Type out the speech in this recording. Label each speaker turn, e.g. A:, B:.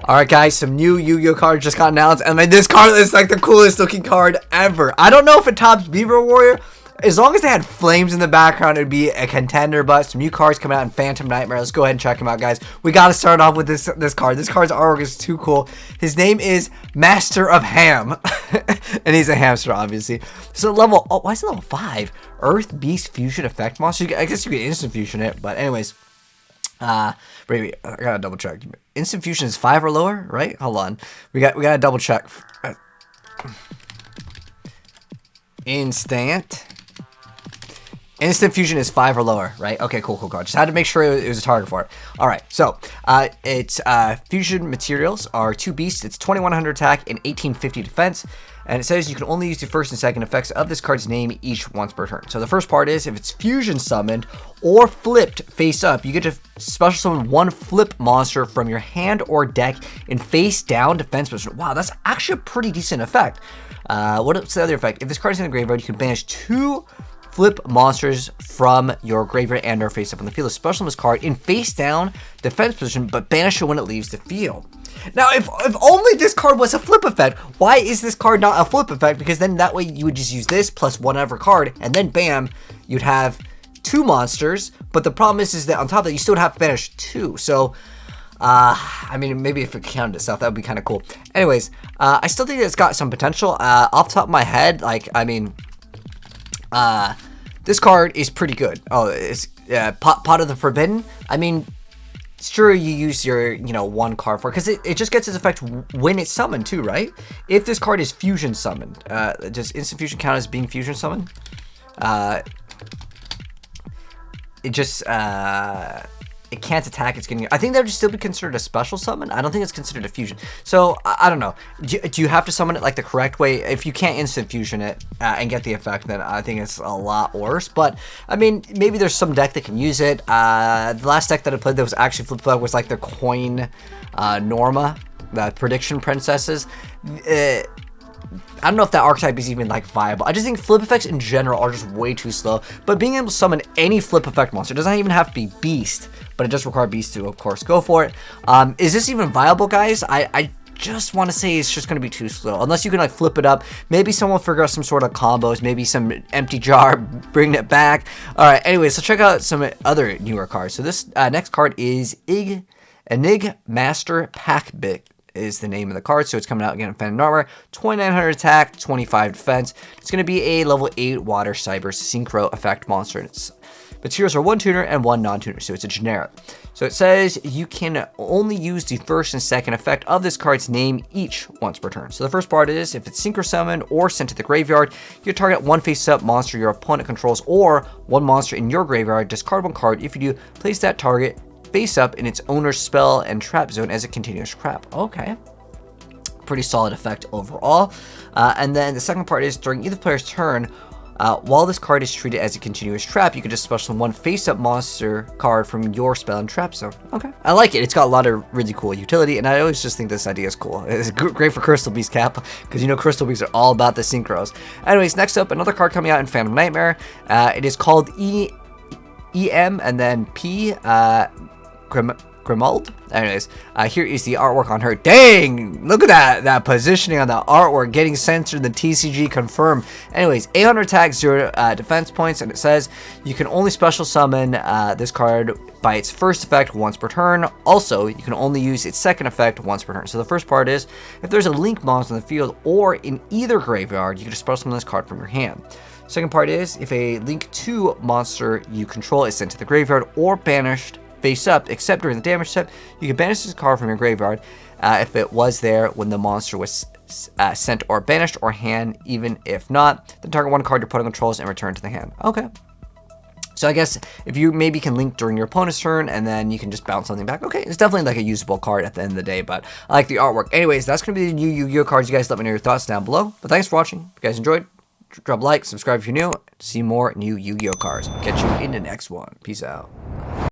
A: Alright guys, some new Yu-Gi-Oh cards just got announced, and this card is like the coolest looking card ever. I don't know if it tops Beaver Warrior. As long as they had flames in the background, it would be a contender, but some new cards coming out in Phantom Nightmare. Let's go ahead and check them out, guys. We got to start off with this card. This card's artwork is too cool. His name is Master of Ham, and he's a hamster, obviously. So level, oh, why is it level 5? Earth Beast Fusion Effect Monster. I guess you could instant fusion it, but anyways. Wait, I gotta double check. Instant fusion is 5 or lower, right? Hold on. We gotta double check. Instant fusion is 5 or lower, right? Okay, cool. Just had to make sure it was a target for it. All right, so its fusion materials are 2 beasts. It's 2100 attack and 1850 defense. And it says you can only use the first and second effects of this card's name each once per turn. So the first part is if it's fusion summoned or flipped face up, you get to special summon 1 flip monster from your hand or deck in face down defense position. Wow, that's actually a pretty decent effect. What's the other effect? If this card is in the graveyard, you can banish 2 flip monsters from your graveyard and or face up on the field. Special summon this card in face down defense position, but banish it when it leaves the field. Now, if only this card was a flip effect, why is this card not a flip effect? Because then that way you would just use this plus whatever card, and then bam, you'd have 2 monsters. But the problem is that on top of that, you still would have to banish 2. So, I mean, maybe if it counted itself, that would be kind of cool. Anyways, I still think it's got some potential. Off the top of my head, like, I mean, this card is pretty good. Oh, it's Pot of the Forbidden. I mean, sure, you use your, 1 card for it, because it just gets its effect when it's summoned too, right? If this card is fusion summoned, does instant fusion count as being fusion summoned? It just, it can't attack. It's getting. I think that would still be considered a special summon. I don't think it's considered a fusion. So I don't know. Do you have to summon it like the correct way? If you can't instant fusion it and get the effect, then I think it's a lot worse. But I mean, maybe there's some deck that can use it. The last deck that I played that was actually flip flop was like the Coin Norma, the Prediction Princesses. I don't know if that archetype is even like viable. I just think flip effects in general are just way too slow. But being able to summon any flip effect monster, it doesn't even have to be beast, but it does require beast to, of course, go for it. Is this even viable, guys? I just want to say it's just going to be too slow. Unless you can like flip it up. Maybe someone will figure out some sort of combos. Maybe some empty jar, bring it back. All right, anyways, so check out some other newer cards. So this next card is Enig Master Packbit. Is the name of the card, so it's coming out again in Phantom Nightmare. 2900 attack, 25 defense. It's going to be a level 8 water cyber synchro effect monster. And its materials are 1 tuner and 1 non-tuner, so it's a generic. So it says you can only use the first and second effect of this card's name each once per turn. So the first part is if it's synchro summoned or sent to the graveyard, you target 1 face-up monster your opponent controls or 1 monster in your graveyard. Discard 1 card. If you do, place that target face up in its owner's spell and trap zone as a continuous trap. Okay. Pretty solid effect overall. And then the second part is during either player's turn, while this card is treated as a continuous trap, you can just special 1 face-up monster card from your spell and trap zone. Okay. I like it. It's got a lot of really cool utility, and I always just think this idea is cool. It's great for Crystal Beast Cap, because Crystal Beasts are all about the synchros. Anyways, next up, another card coming out in Phantom Nightmare. It is called EM and then P. Grimald. Anyways, here is the artwork on her. Dang! Look at that positioning on the artwork. Getting censored, the TCG confirmed. Anyways, 800 attack, 0 defense points, and it says you can only special summon this card by its first effect once per turn. Also, you can only use its second effect once per turn. So the first part is if there's a link monster in the field or in either graveyard, you can just special summon this card from your hand. Second part is if a link 2 monster you control is sent to the graveyard or banished face up, except during the damage step, you can banish this card from your graveyard if it was there when the monster was sent or banished, or hand, even if not. Then target 1 card your opponent controls and return to the hand. Okay. So I guess if you maybe can link during your opponent's turn and then you can just bounce something back. Okay, it's definitely like a usable card at the end of the day, but I like the artwork. Anyways, that's going to be the new Yu-Gi-Oh cards. You guys let me know your thoughts down below. But thanks for watching. If you guys enjoyed, drop a like, subscribe if you're new. See more new Yu-Gi-Oh cards. Catch you in the next one. Peace out.